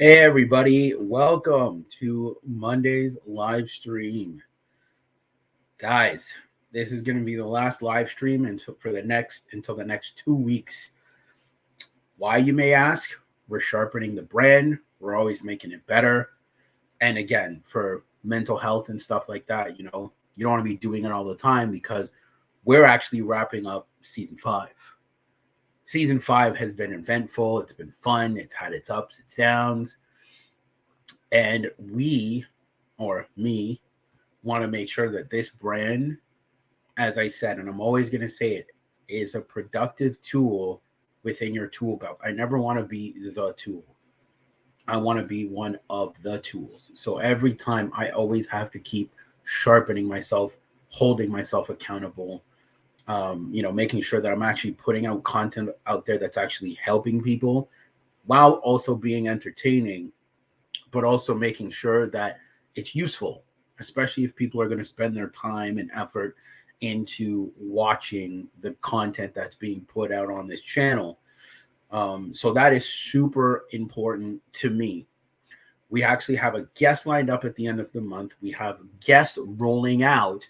Hey everybody, welcome to Monday's live stream. Guys, this is going to be the last live stream until the next 2 weeks. Why, you may ask? We're sharpening the brand. We're always making it better. And again, for mental health and stuff like that, you don't want to be doing it all the time because we're actually wrapping up season 5. Season 5 has been eventful. It's been fun. It's had its ups, its downs. And me, want to make sure that this brand, as I said, and I'm always going to say it, is a productive tool within your tool belt. I never want to be the tool. I want to be one of the tools. So every time I always have to keep sharpening myself, holding myself accountable, making sure that I'm actually putting out content out there that's actually helping people while also being entertaining, but also making sure that it's useful, especially if people are going to spend their time and effort into watching the content that's being put out on this channel. So that is super important to me. We actually have a guest lined up at the end of the month. We have guests rolling out.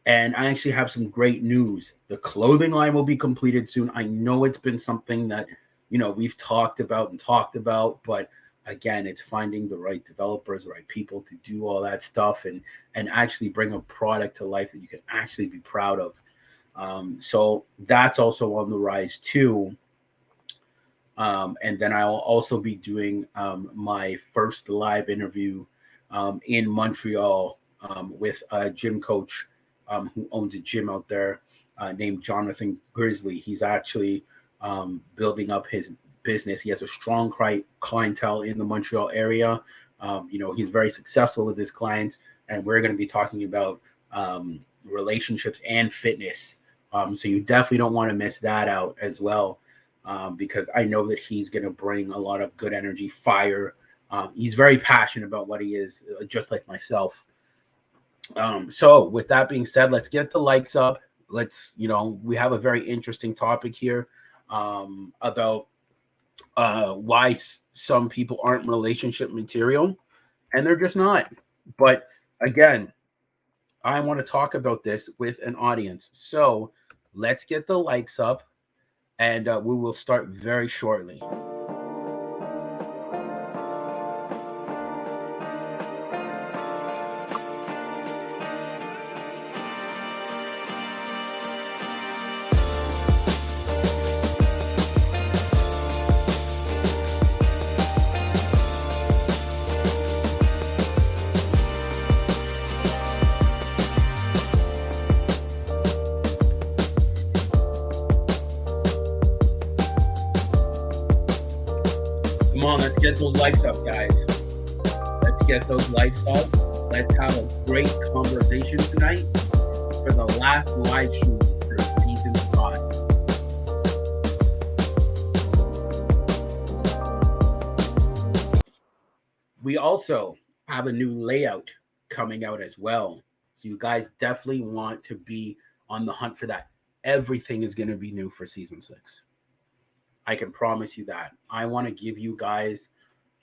And I actually have some great news. The clothing line will be completed soon. I know it's been something that, we've talked about, but again, it's finding the right developers, the right people to do all that stuff and actually bring a product to life that you can actually be proud of. So that's also on the rise too. And then I'll also be doing my first live interview in Montreal with a gym coach who owns a gym out there named Jonathan Grizzly. He's actually building up his business. He has a strong clientele in the Montreal area. He's very successful with his clients, and we're going to be talking about relationships and fitness. So you definitely don't want to miss that out as well, because I know that he's going to bring a lot of good energy, fire. He's very passionate about what he is, just like myself. So with that being said, let's get the likes up. We have a very interesting topic here about why some people aren't relationship material, and they're just not. But again, I want to talk about this with an audience. So let's get the likes up, and we will start very shortly. Come on, let's get those likes up, guys. Let's get those likes up. Let's have a great conversation tonight for the last live stream for season 5. We also have a new layout coming out as well. So you guys definitely want to be on the hunt for that. Everything is going to be new for season 6. I can promise you that. I want to give you guys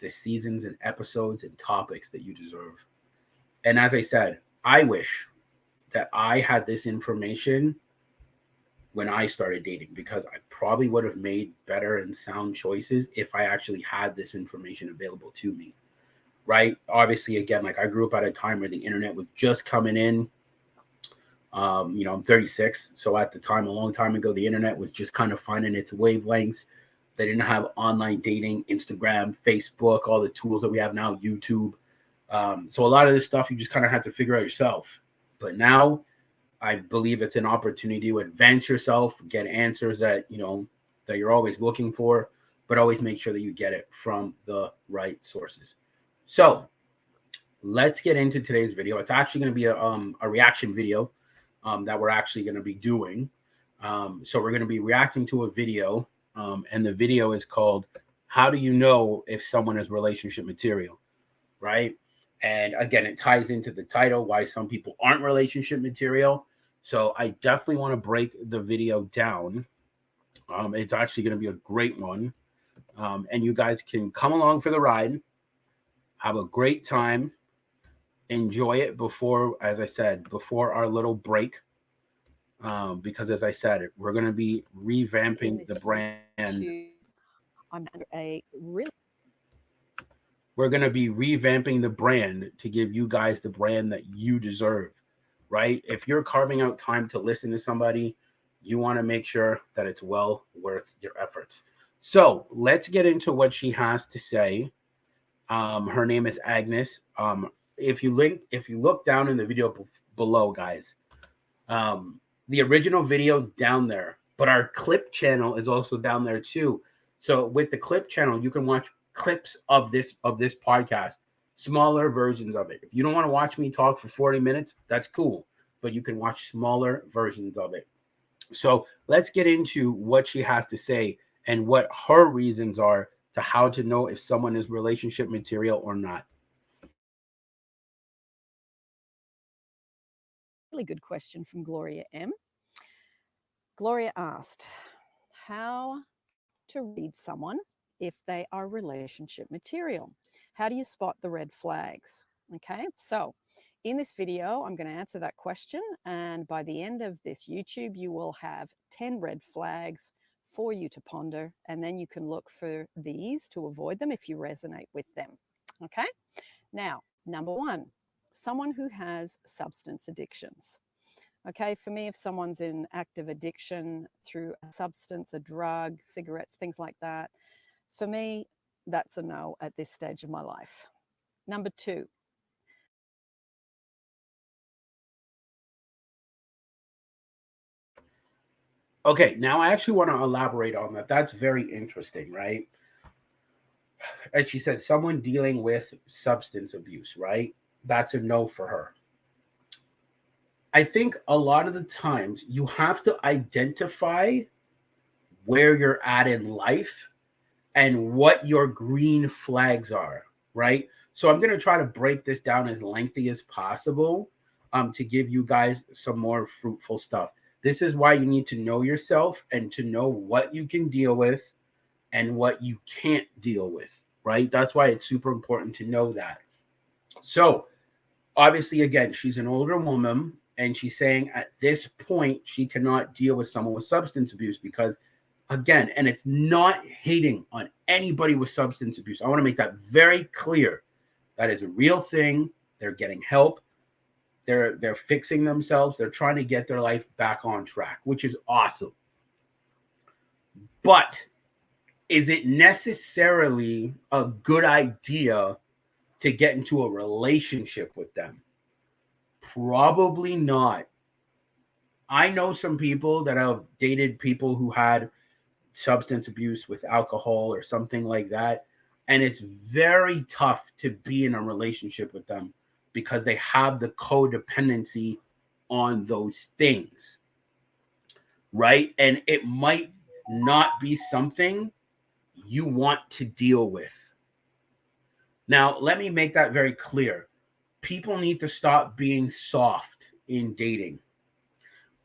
the seasons and episodes and topics that you deserve. And as I said, I wish that I had this information when I started dating, because I probably would have made better and sound choices if I actually had this information available to me, right? Obviously, again, like I grew up at a time where the internet was just coming in. I'm 36. So at the time, a long time ago, the internet was just kind of finding its wavelengths. They didn't have online dating, Instagram, Facebook, all the tools that we have now, YouTube. So a lot of this stuff you just kind of have to figure out yourself. But now I believe it's an opportunity to advance yourself, get answers that you're always looking for, but always make sure that you get it from the right sources. So let's get into today's video. It's actually going to be a reaction video that we're actually going to be doing. So we're going to be reacting to a video, and the video is called "How Do You Know If Someone Is Relationship Material?" Right? And again, it ties into the title, why some people aren't relationship material. So I definitely want to break the video down. It's actually going to be a great one. And you guys can come along for the ride, have a great time, enjoy it before, as I said, before our little break. Because as I said, we're going to be revamping the brand. I'm under a really We're going to be revamping the brand to give you guys the brand that you deserve, right? If you're carving out time to listen to somebody, you want to make sure that it's well worth your efforts. So let's get into what she has to say. Her name is Agnes. If you look down in the video below, guys, um, the original video is down there, but our clip channel is also down there too. So with the clip channel, you can watch clips of this podcast, smaller versions of it. If you don't want to watch me talk for 40 minutes, that's cool, but you can watch smaller versions of it. So let's get into what she has to say and what her reasons are to how to know if someone is relationship material or not. really good question from Gloria M. Gloria asked, how to read someone if they are relationship material? How do you spot the red flags? Okay, so in this video, I'm going to answer that question. And by the end of this YouTube, you will have 10 red flags for you to ponder. And then you can look for these to avoid them if you resonate with them. Okay, now, number one, someone who has substance addictions. Okay, for me, if someone's in active addiction through a substance, a drug, cigarettes, things like that, for me, that's a no at this stage of my life. Number two, Okay, now I actually want to elaborate on that. That's very interesting, right? And she said someone dealing with substance abuse, right? That's a no for her. I think a lot of the times you have to identify where you're at in life and what your green flags are, right? So I'm going to try to break this down as lengthy as possible to give you guys some more fruitful stuff. This is why you need to know yourself and to know what you can deal with and what you can't deal with, right? That's why it's super important to know that. So, obviously, again, she's an older woman and she's saying at this point she cannot deal with someone with substance abuse because, again, and it's not hating on anybody with substance abuse. I want to make that very clear. That is a real thing. They're getting help. They're fixing themselves. They're trying to get their life back on track, which is awesome. But is it necessarily a good idea to get into a relationship with them? Probably not. I know some people that have dated people who had substance abuse with alcohol or something like that. And it's very tough to be in a relationship with them because they have the codependency on those things, right? And it might not be something you want to deal with. Now, let me make that very clear. People need to stop being soft in dating.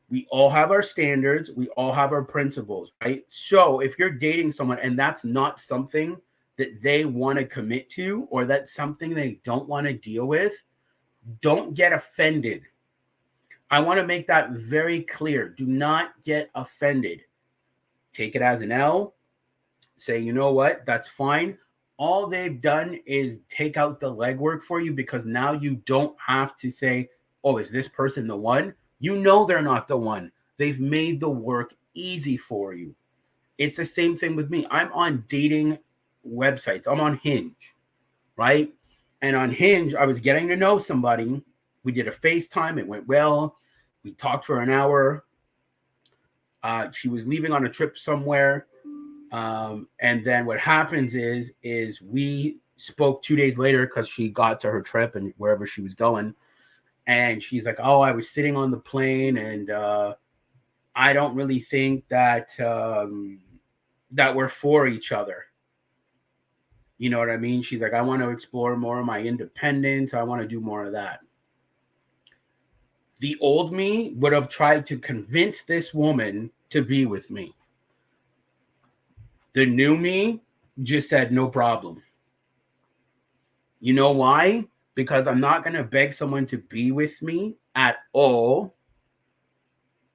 We all have our standards, we all have our principles, right? So if you're dating someone and that's not something that they want to commit to or that's something they don't want to deal with, don't get offended. I want to make that very clear. Do not get offended. Take it as an L. Say, you know what? That's fine. All they've done is take out the legwork for you because now you don't have to say, oh, is this person the one? You know they're not the one. They've made the work easy for you. It's the same thing with me. I'm on dating websites. I'm on Hinge, right? And on Hinge, I was getting to know somebody. We did a FaceTime. It went well. We talked for an hour. She was leaving on a trip somewhere. And then what happens is we spoke 2 days later because she got to her trip and wherever she was going. And she's like, oh, I was sitting on the plane and I don't really think that that we're for each other. You know what I mean? She's like, I want to explore more of my independence. I want to do more of that. The old me would have tried to convince this woman to be with me. The new me just said, no problem. You know why? Because I'm not going to beg someone to be with me at all.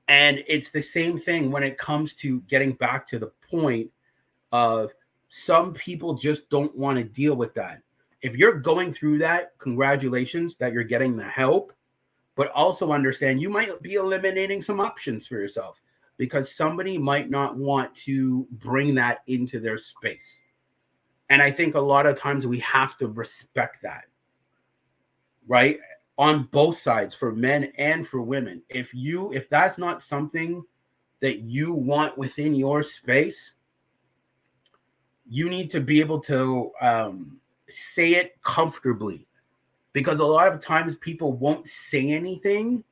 And it's the same thing when it comes to getting back to the point of some people just don't want to deal with that. If you're going through that, congratulations that you're getting the help, but also understand you might be eliminating some options for yourself because somebody might not want to bring that into their space. And I think a lot of times we have to respect that, right? On both sides, for men and for women. If that's not something that you want within your space, you need to be able to say it comfortably, because a lot of times people won't say anything,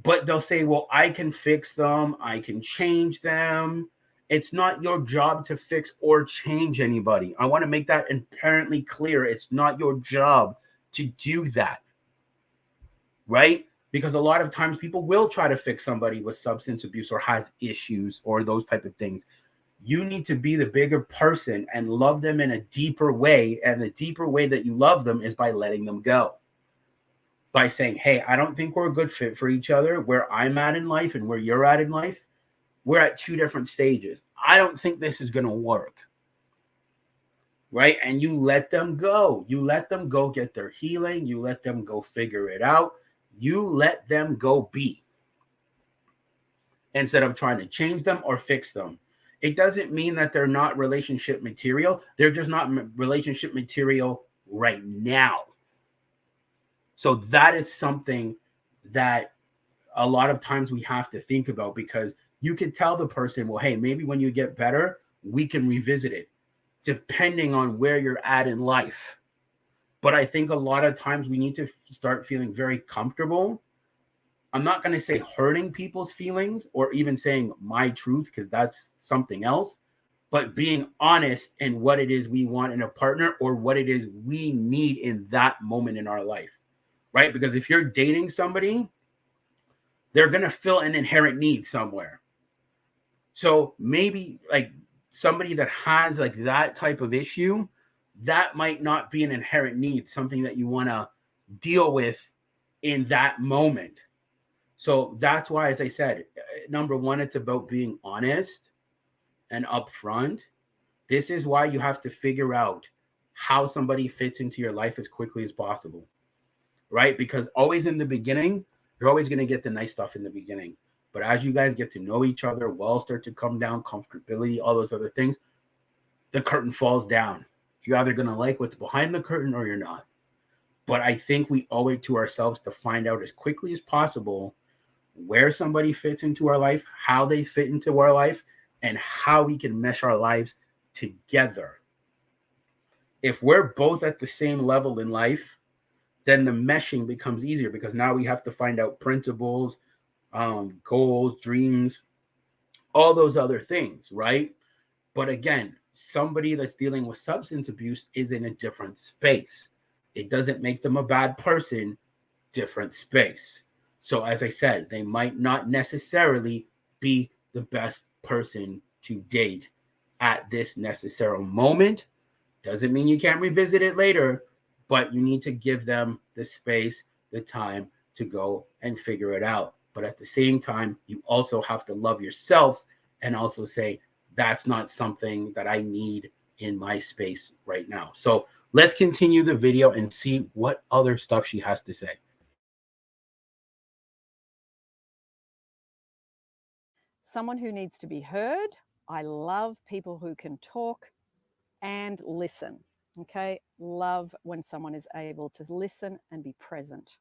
but they'll say, well, I can fix them, I can change them. It's not your job to fix or change anybody. I want to make that inherently clear. It's not your job to do that, right? Because a lot of times people will try to fix somebody with substance abuse or has issues or those type of things. You need to be the bigger person and love them in a deeper way. And the deeper way that you love them is by letting them go. By saying, hey, I don't think we're a good fit for each other. Where I'm at in life and where you're at in life, we're at two different stages. I don't think this is going to work. Right? And you let them go. You let them go get their healing. You let them go figure it out. You let them go be. Instead of trying to change them or fix them. It doesn't mean that they're not relationship material. They're just not relationship material right now. So that is something that a lot of times we have to think about, because you can tell the person, well, hey, maybe when you get better, we can revisit it, depending on where you're at in life. But I think a lot of times we need to start feeling very comfortable. I'm not going to say hurting people's feelings or even saying my truth, because that's something else, but being honest in what it is we want in a partner or what it is we need in that moment in our life, right? Because if you're dating somebody, they're going to fill an inherent need somewhere. So maybe like somebody that has like that type of issue, that might not be an inherent need, something that you want to deal with in that moment. So that's why, as I said, number one, it's about being honest and upfront. This is why you have to figure out how somebody fits into your life as quickly as possible, right? Because always in the beginning, you're always going to get the nice stuff in the beginning. But as you guys get to know each other, walls start to come down, comfortability, all those other things, the curtain falls down. You're either going to like what's behind the curtain or you're not. But I think we owe it to ourselves to find out as quickly as possible where somebody fits into our life, how they fit into our life, and how we can mesh our lives together. If we're both at the same level in life, then the meshing becomes easier, because now we have to find out principles, goals, dreams, all those other things, right? But again, somebody that's dealing with substance abuse is in a different space. It doesn't make them a bad person, different space. So as I said, they might not necessarily be the best person to date at this necessary moment. Doesn't mean you can't revisit it later, but you need to give them the space, the time to go and figure it out. But at the same time, you also have to love yourself and also say, that's not something that I need in my space right now. So let's continue the video and see what other stuff she has to say. Someone who needs to be heard. I love people who can talk and listen. Okay, love when someone is able to listen and be present.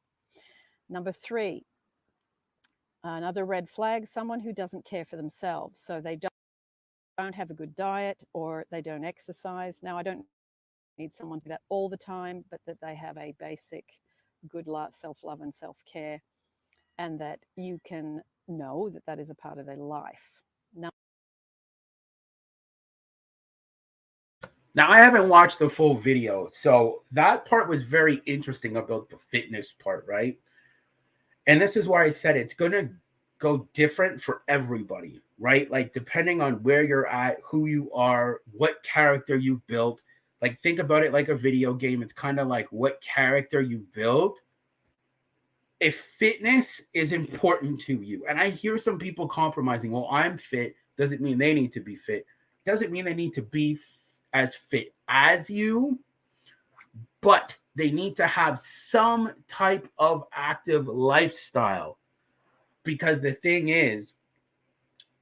Number 3, another red flag, someone who doesn't care for themselves. So they don't have a good diet or they don't exercise. Now, I don't need someone to do that all the time, but that they have a basic good self-love and self-care, and that you can know that that is a part of their life. Now, I haven't watched the full video, so that part was very interesting about the fitness part, right? And this is why I said it's going to go different for everybody, right? Like depending on where you're at, who you are, what character you've built. Like think about it like a video game. It's kind of like what character you build. If fitness is important to you, and I hear some people compromising, well, I'm fit, doesn't mean they need to be fit. Doesn't mean they need to be as fit as you, but they need to have some type of active lifestyle. Because the thing is,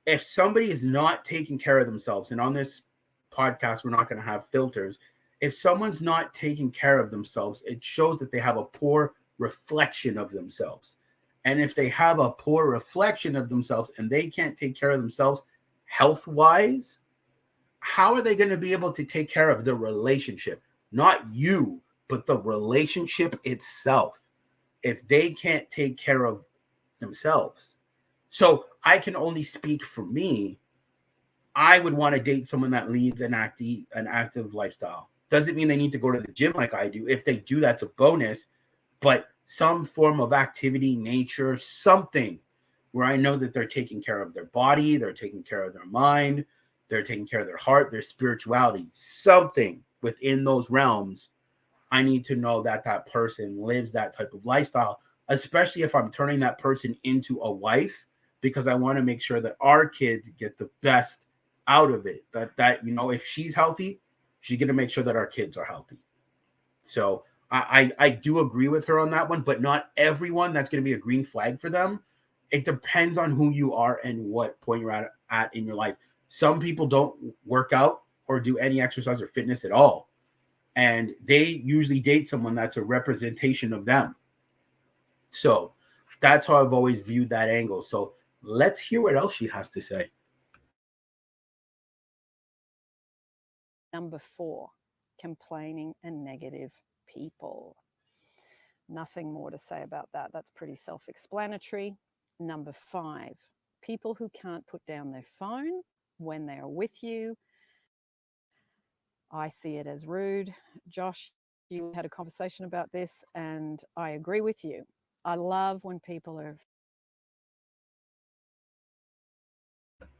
if somebody is not taking care of themselves, and on this podcast, we're not going to have filters, if someone's not taking care of themselves, it shows that they have a poor reflection of themselves. And if they have a poor reflection of themselves and they can't take care of themselves health wise, how are they going to be able to take care of the relationship? Not you, but the relationship itself. If they can't take care of themselves. So I can only speak for me. I would want to date someone that leads an active lifestyle. Doesn't mean they need to go to the gym like I do. If they do, that's a bonus. But some form of activity, nature, something where I know that they're taking care of their body, they're taking care of their mind, they're taking care of their heart, their spirituality, something within those realms. I need to know that that person lives that type of lifestyle, especially if I'm turning that person into a wife, because I want to make sure that our kids get the best out of it. That if she's healthy, she's going to make sure that our kids are healthy. So I do agree with her on that one, but not everyone that's going to be a green flag for them. It depends on who you are and what point you're at in your life. Some people don't work out or do any exercise or fitness at all. And they usually date someone that's a representation of them. So that's how I've always viewed that angle. So let's hear what else she has to say. Number 4, complaining and negative people. Nothing more to say about that. That's pretty self-explanatory. Number 5, people who can't put down their phone when they are with you. I see it as rude. Josh, you had a conversation about this, and I agree with you. I love when people are.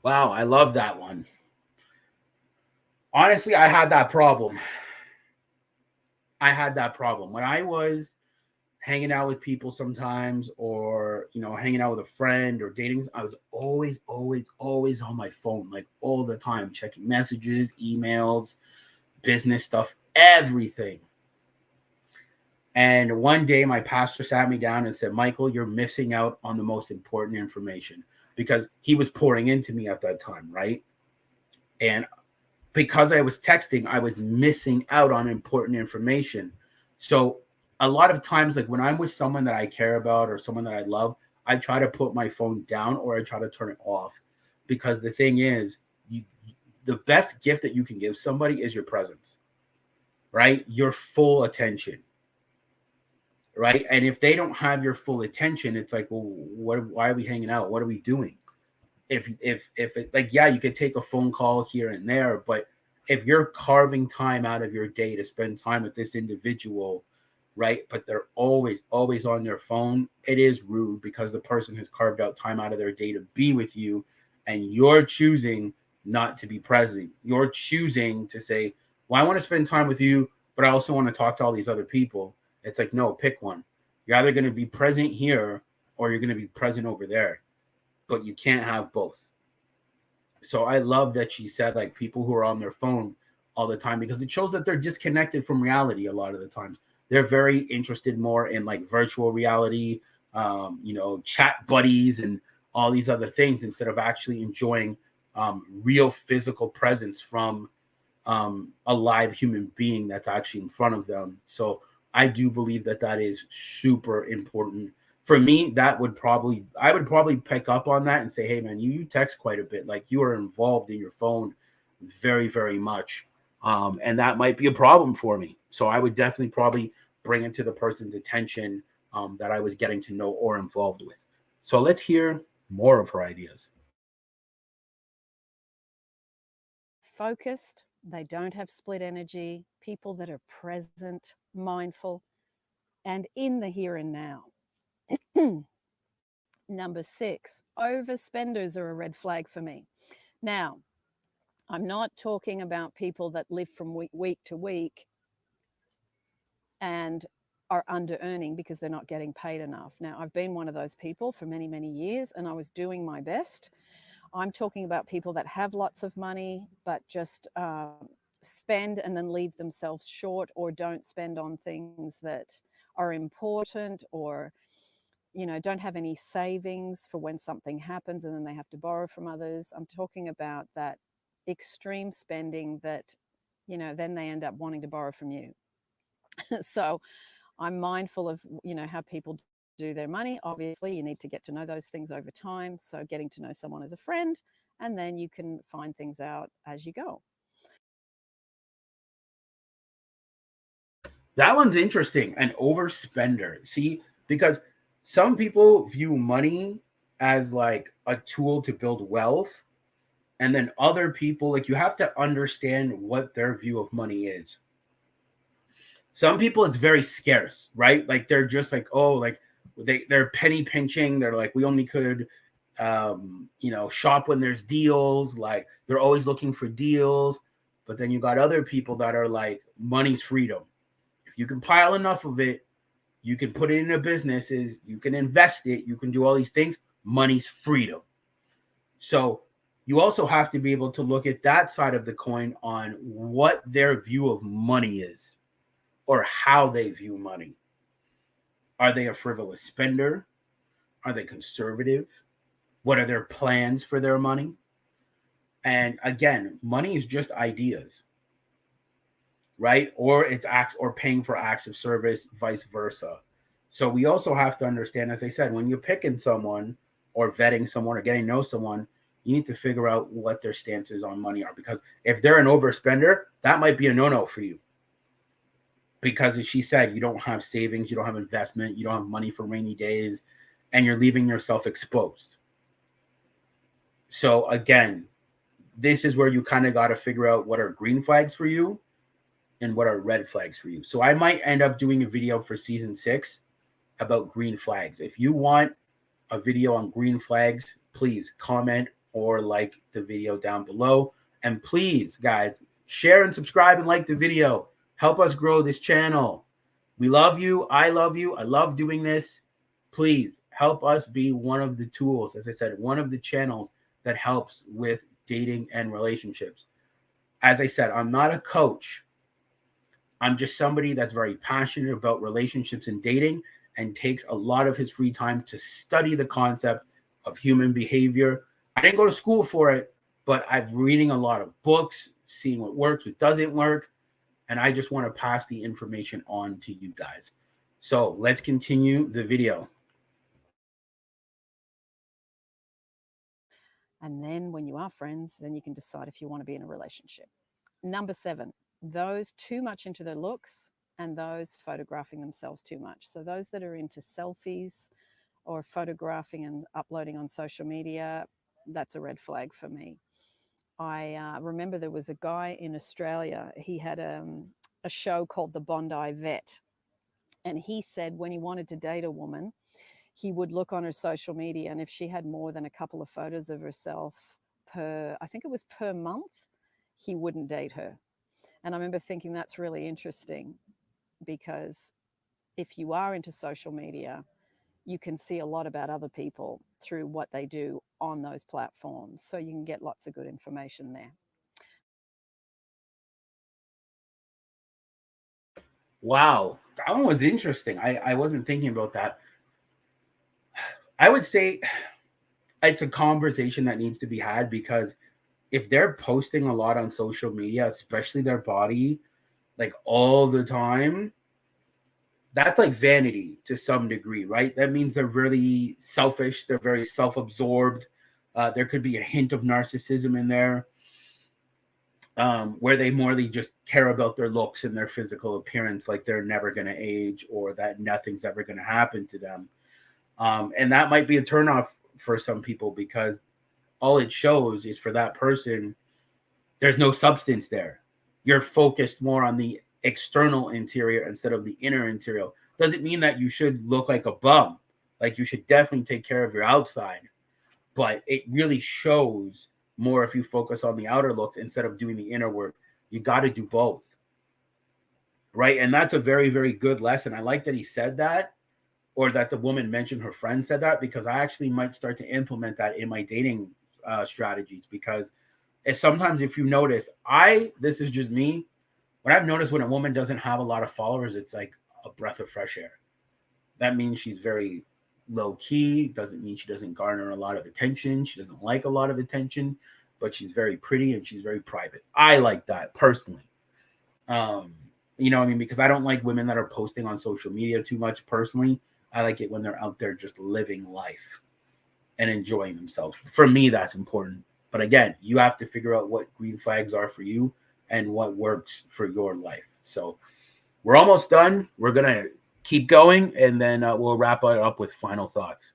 Wow, I love that one. Honestly, I had that problem. When I was hanging out with people sometimes, or hanging out with a friend or dating. I was always on my phone, like all the time, checking messages, emails, business stuff, everything. And one day my pastor sat me down and said, Michael, you're missing out on the most important information, because he was pouring into me at that time, right? And because I was texting, I was missing out on important information. So a lot of times, like when I'm with someone that I care about or someone that I love, I try to put my phone down or I try to turn it off. Because the thing is, the best gift that you can give somebody is your presence, right? Your full attention, right? And if they don't have your full attention, it's like, well, why are we hanging out? What are we doing? If it, like, yeah, you could take a phone call here and there, but if you're carving time out of your day to spend time with this individual, right, but they're always on their phone, it is rude, because the person has carved out time out of their day to be with you, and you're choosing not to be present. You're choosing to say, well, I want to spend time with you, but I also want to talk to all these other people. It's like, no, pick one. You're either going to be present here or you're going to be present over there, but you can't have both. So I love that she said, like, people who are on their phone all the time, because it shows that they're disconnected from reality a lot of the times. They're very interested more in like virtual reality, chat buddies and all these other things, instead of actually enjoying real physical presence from a live human being that's actually in front of them. So I do believe that that is super important. For me, I would probably pick up on that and say, hey man, you text quite a bit. Like, you are involved in your phone very, very much. And that might be a problem for me. So I would definitely probably bring it to the person's attention that I was getting to know or involved with. So let's hear more of her ideas. Focused, they don't have split energy, people that are present, mindful, and in the here and now. Number 6, overspenders are a red flag for me. Now, I'm not talking about people that live from week to week and are under earning because they're not getting paid enough. Now, I've been one of those people for many, many years, and I was doing my best. I'm talking about people that have lots of money, but just spend and then leave themselves short, or don't spend on things that are important, or don't have any savings for when something happens and then they have to borrow from others. I'm talking about that extreme spending that, then they end up wanting to borrow from you. So I'm mindful of, how people do their money. Obviously, you need to get to know those things over time. So getting to know someone as a friend, and then you can find things out as you go. That one's interesting. An overspender. See, because some people view money as like a tool to build wealth. And then other people, like, you have to understand what their view of money is. Some people, it's very scarce, right? Like, they're just like, oh, like they're penny pinching. They're like, we only could, shop when there's deals. Like, they're always looking for deals. But then you got other people that are like, money's freedom. If you can pile enough of it, you can put it into businesses, you can invest it, you can do all these things. Money's freedom. So you also have to be able to look at that side of the coin on what their view of money is, or how they view money. Are they a frivolous spender? Are they conservative? What are their plans for their money? And again, money is just ideas, right? Or it's acts, or paying for acts of service, vice versa. So we also have to understand, as I said, when you're picking someone or vetting someone or getting to know someone, you need to figure out what their stances on money are. Because if they're an overspender, that might be a no-no for you. Because as she said, you don't have savings, you don't have investment, you don't have money for rainy days, and you're leaving yourself exposed. So again, this is where you kind of got to figure out what are green flags for you and what are red flags for you. So I might end up doing a video for season 6 about green flags. If you want a video on green flags, please comment or like the video down below. And please, guys, share and subscribe and like the video. Help us grow this channel. We love you. I love you. I love doing this. Please help us be one of the tools, as I said, one of the channels that helps with dating and relationships. As I said, I'm not a coach. I'm just somebody that's very passionate about relationships and dating, and takes a lot of his free time to study the concept of human behavior. I didn't go to school for it, but I'm reading a lot of books, seeing what works, what doesn't work, and I just want to pass the information on to you guys. So let's continue the video. And then when you are friends, then you can decide if you want to be in a relationship. Number 7, those too much into their looks, and those photographing themselves too much. So those that are into selfies or photographing and uploading on social media, that's a red flag for me. I remember there was a guy in Australia. He had a show called The Bondi Vet. And he said when he wanted to date a woman, he would look on her social media, and if she had more than a couple of photos of herself I think it was per month, he wouldn't date her. And I remember thinking that's really interesting, because if you are into social media, you can see a lot about other people through what they do on those platforms. So you can get lots of good information there. Wow, that one was interesting. I wasn't thinking about that. I would say it's a conversation that needs to be had, because if they're posting a lot on social media, especially their body, like all the time, that's like vanity to some degree, right? That means they're really selfish. They're very self-absorbed. There could be a hint of narcissism in there, where they morely just care about their looks and their physical appearance, like they're never going to age, or that nothing's ever going to happen to them. And that might be a turnoff for some people, because all it shows is, for that person, there's no substance there. You're focused more on the external interior instead of the inner interior. Doesn't mean that you should look like a bum. Like, you should definitely take care of your outside, but it really shows more if you focus on the outer looks instead of doing the inner work. You got to do both, right? And that's a very, very good lesson. I like that he said that, or that the woman mentioned her friend said that, because I actually might start to implement that in my dating strategies. Because if you notice, this is just me, what I've noticed, when a woman doesn't have a lot of followers, it's like a breath of fresh air. That means she's very low key. Doesn't mean she doesn't garner a lot of attention. She doesn't like a lot of attention, but she's very pretty and she's very private. I like that personally. You know what I mean? Because I don't like women that are posting on social media too much personally. I like it when they're out there just living life and enjoying themselves. For me, that's important. But again, you have to figure out what green flags are for you and what works for your life. So we're almost done. We're going to keep going, and then we'll wrap it up with final thoughts.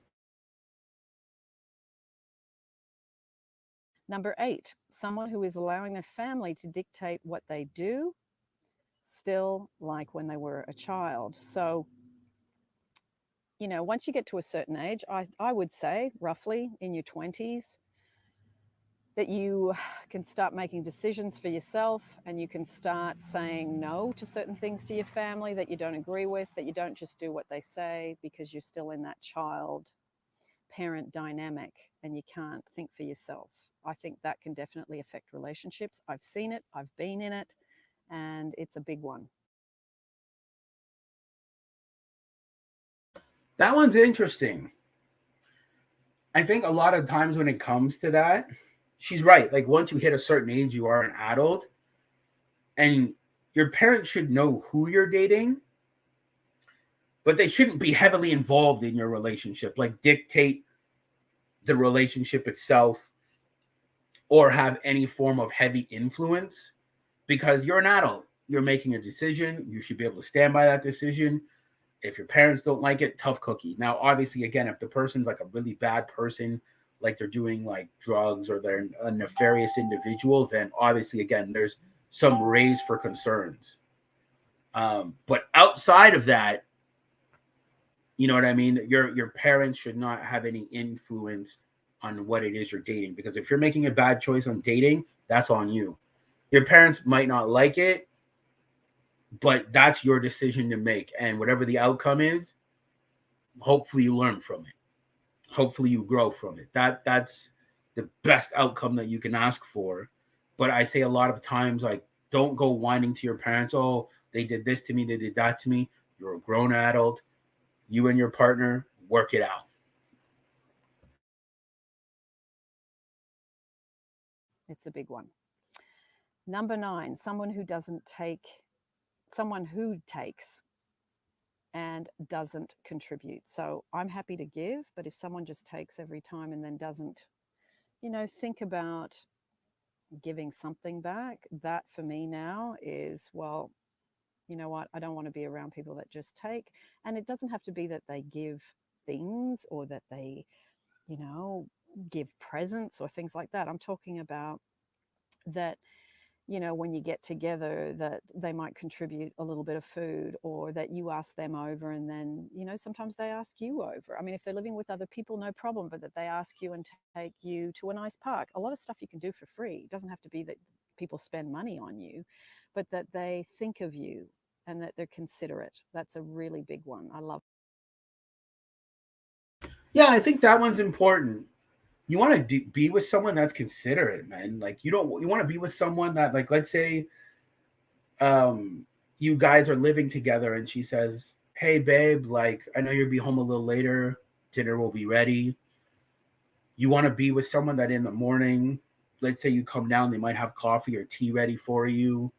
Number 8, someone who is allowing their family to dictate what they do, still like when they were a child. So, once you get to a certain age, I would say roughly in your 20s, that you can start making decisions for yourself, and you can start saying no to certain things to your family that you don't agree with, that you don't just do what they say because you're still in that child-parent dynamic and you can't think for yourself. I think that can definitely affect relationships. I've seen it, I've been in it, and it's a big one. That one's interesting. I think a lot of times when it comes to that, she's right. Like, once you hit a certain age, you are an adult, and your parents should know who you're dating, but they shouldn't be heavily involved in your relationship, like dictate the relationship itself or have any form of heavy influence, because you're an adult. You're making a decision. You should be able to stand by that decision. If your parents don't like it, tough cookie. Now, obviously, again, if the person's like a really bad person, like they're doing like drugs or they're a nefarious individual, then obviously, again, there's some raise for concerns. But outside of that, you know what I mean? Your parents should not have any influence on what it is you're dating, because if you're making a bad choice on dating, that's on you. Your parents might not like it, but that's your decision to make. And whatever the outcome is, hopefully you learn from it. Hopefully you grow from it. That's the best outcome that you can ask for. But I say a lot of times, like, don't go whining to your parents. Oh, they did this to me, they did that to me. You're a grown adult. You and your partner work it out. It's a big one. Number 9, someone who takes and doesn't contribute. So I'm happy to give, but if someone just takes every time and then doesn't, think about giving something back, that for me now is, well, you know what, I don't want to be around people that just take. And it doesn't have to be that they give things or that they, give presents or things like that. I'm talking about that, when you get together, that they might contribute a little bit of food, or that you ask them over and then, sometimes they ask you over. I mean, if they're living with other people, no problem, but that they ask you and take you to a nice park. A lot of stuff you can do for free. It doesn't have to be that people spend money on you, but that they think of you and that they're considerate. That's a really big one. I love. Yeah, I think that one's important. You want to be with someone that's considerate, man. Like, you want to be with someone that, like, let's say you guys are living together and she says, hey babe, like, I know you'll be home a little later, dinner will be ready. You want to be with someone that in the morning, let's say you come down, they might have coffee or tea ready for you.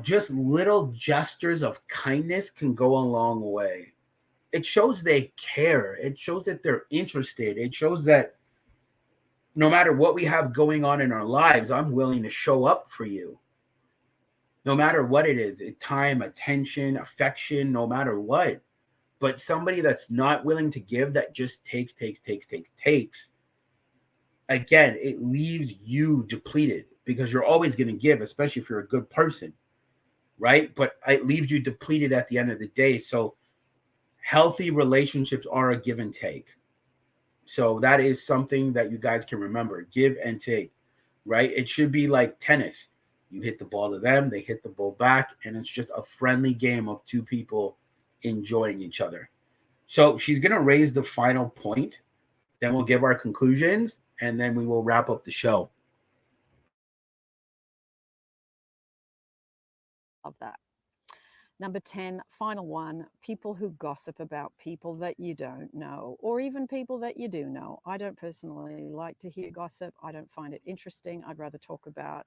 Just little gestures of kindness can go a long way. It shows they care. It shows that they're interested. It shows that no matter what we have going on in our lives, I'm willing to show up for you. No matter what it is, time, attention, affection, no matter what. But somebody that's not willing to give, that just takes, again, it leaves you depleted, because you're always going to give, especially if you're a good person, right? But it leaves you depleted at the end of the day. So Healthy relationships are a give and take. So that is something that you guys can remember. Give and take, right? It should be like tennis. You hit the ball to them, they hit the ball back, and it's just a friendly game of two people enjoying each other. So she's going to raise the final point. Then we'll give our conclusions, and then we will wrap up the show. Love that. Number 10, final one, people who gossip about people that you don't know, or even people that you do know. I don't personally like to hear gossip. I don't find it interesting. I'd rather talk about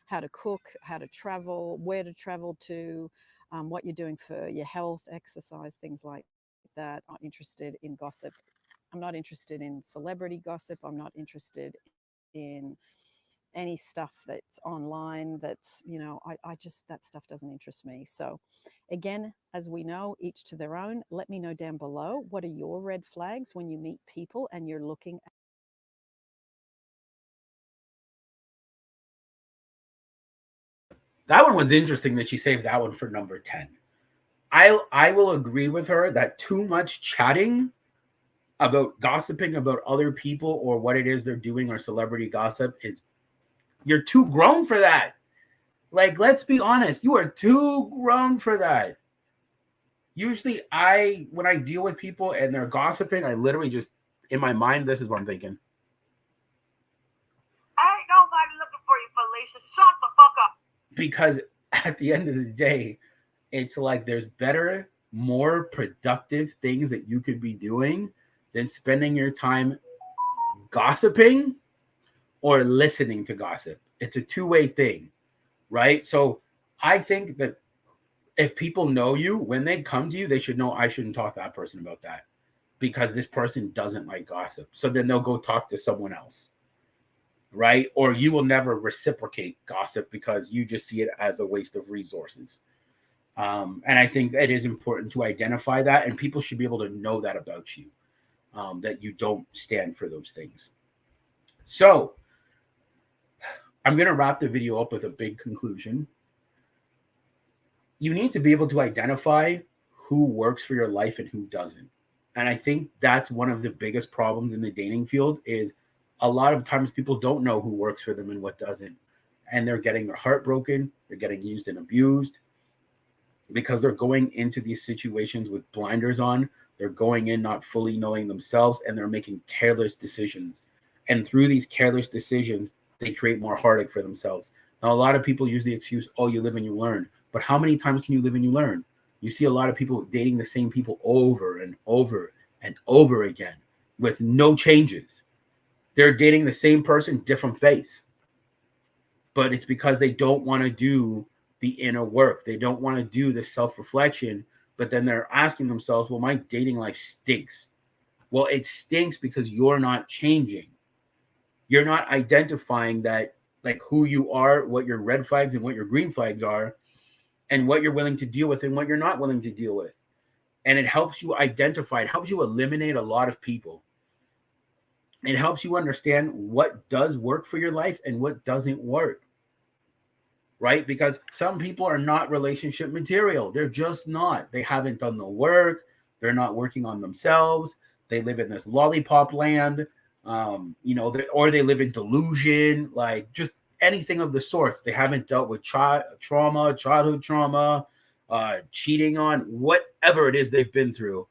how to cook, how to travel, where to travel to, what you're doing for your health, exercise, things like that. I'm not interested in gossip. I'm not interested in celebrity gossip. I'm not interested in any stuff that's online that's, I just, that stuff doesn't interest me. So again, as we know, each to their own. Let me know down below, what are your red flags when you meet people and you're looking at That one was interesting that she saved that one for number 10. I will agree with her that too much chatting about gossiping about other people or what it is they're doing or celebrity gossip is, you're too grown for that. Like, let's be honest, you are too grown for that. Usually when I deal with people and they're gossiping, I literally just, in my mind, this is what I'm thinking. Ain't nobody looking for you, Felicia. Shut the fuck up. Because at the end of the day, it's like there's better, more productive things that you could be doing than spending your time gossiping or listening to gossip. It's a two-way thing, right? So I think that if people know you, when they come to you, they should know I shouldn't talk to that person about that because this person doesn't like gossip. So then they'll go talk to someone else, right? Or you will never reciprocate gossip because you just see it as a waste of resources. And I think it is important to identify that, and people should be able to know that about you, that you don't stand for those things. So I'm going to wrap the video up with a big conclusion. You need to be able to identify who works for your life and who doesn't. And I think that's one of the biggest problems in the dating field is a lot of times people don't know who works for them and what doesn't. And they're getting their heart broken. They're getting used and abused because they're going into these situations with blinders on. They're going in not fully knowing themselves, and they're making careless decisions. And through these careless decisions, they create more heartache for themselves. Now, a lot of people use the excuse, oh, you live and you learn. But how many times can you live and you learn? You see a lot of people dating the same people over and over and over again with no changes. They're dating the same person, different face. But it's because they don't want to do the inner work. They don't want to do the self-reflection. But then they're asking themselves, well, my dating life stinks. Well, it stinks because you're not changing. You're not identifying that, like, who you are, what your red flags and what your green flags are, and what you're willing to deal with and what you're not willing to deal with. And it helps you identify, it helps you eliminate a lot of people. It helps you understand what does work for your life and what doesn't work. Right? Because some people are not relationship material. They're just not. They haven't done the work. They're not working on themselves. They live in this lollipop land, or they live in delusion, like just anything of the sort. They haven't dealt with childhood trauma, cheating on, whatever it is they've been through.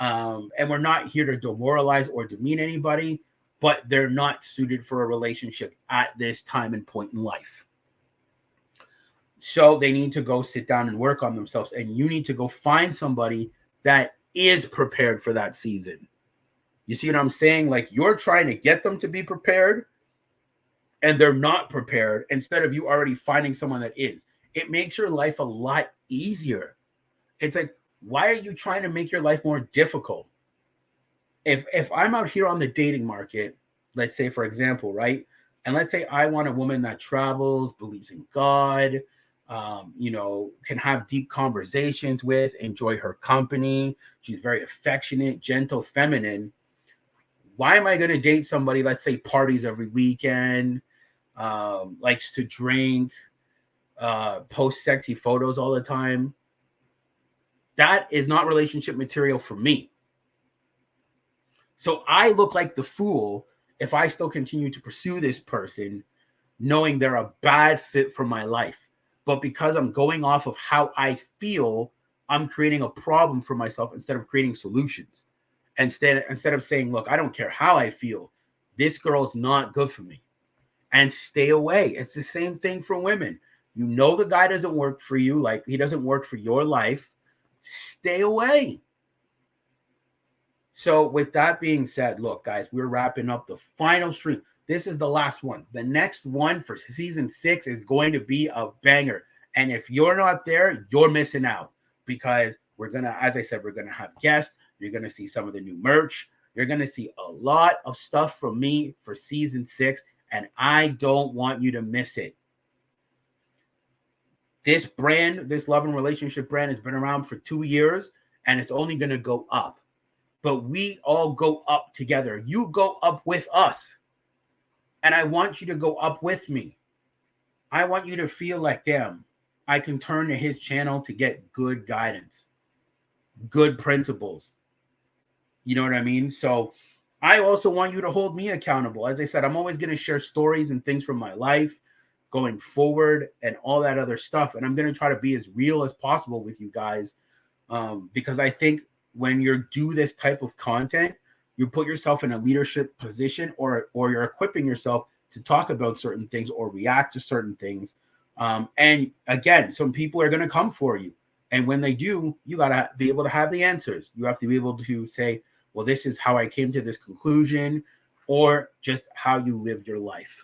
And we're not here to demoralize or demean anybody, but they're not suited for a relationship at this time and point in life. So they need to go sit down and work on themselves. And you need to go find somebody that is prepared for that season. You see what I'm saying? Like, you're trying to get them to be prepared and they're not prepared, instead of you already finding someone that is. It makes your life a lot easier. It's like, why are you trying to make your life more difficult? If I'm out here on the dating market, let's say, for example, right? And let's say I want a woman that travels, believes in God, can have deep conversations with, enjoy her company. She's very affectionate, gentle, feminine. Why am I going to date somebody, let's say, parties every weekend, likes to drink, post sexy photos all the time? That is not relationship material for me. So I look like the fool if I still continue to pursue this person, knowing they're a bad fit for my life. But because I'm going off of how I feel, I'm creating a problem for myself instead of creating solutions. Instead of saying, look, I don't care how I feel, this girl's not good for me, and stay away. It's the same thing for women. You know the guy doesn't work for you, like he doesn't work for your life. Stay away. So with that being said, look, guys, we're wrapping up the final stream. This is the last one. The next one for season 6 is going to be a banger. And if you're not there, you're missing out, because we're going to, as I said, we're going to have guests. You're going to see some of the new merch. You're going to see a lot of stuff from me for season 6, and I don't want you to miss it. This brand, this love and relationship brand, has been around for 2 years, and it's only going to go up. But we all go up together. You go up with us. And I want you to go up with me. I want you to feel like, damn, I can turn to his channel to get good guidance, good principles. You know what I mean? So I also want you to hold me accountable. As I said, I'm always going to share stories and things from my life going forward and all that other stuff. And I'm going to try to be as real as possible with you guys, because I think when you do this type of content, you put yourself in a leadership position, or you're equipping yourself to talk about certain things or react to certain things. And again, some people are going to come for you. And when they do, you got to be able to have the answers. You have to be able to say, well, this is how I came to this conclusion, or just how you live your life.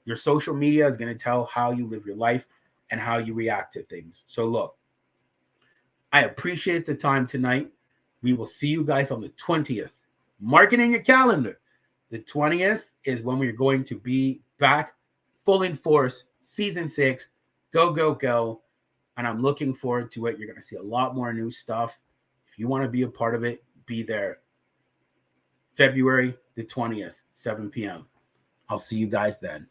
Your social media is going to tell how you live your life and how you react to things. So look, I appreciate the time tonight. We will see you guys on the 20th. Mark it in your calendar. The 20th is when we're going to be back full in force, season 6. Go, go, go. And I'm looking forward to it. You're going to see a lot more new stuff. If you want to be a part of it, be there. February the 20th, 7 p.m. I'll see you guys then.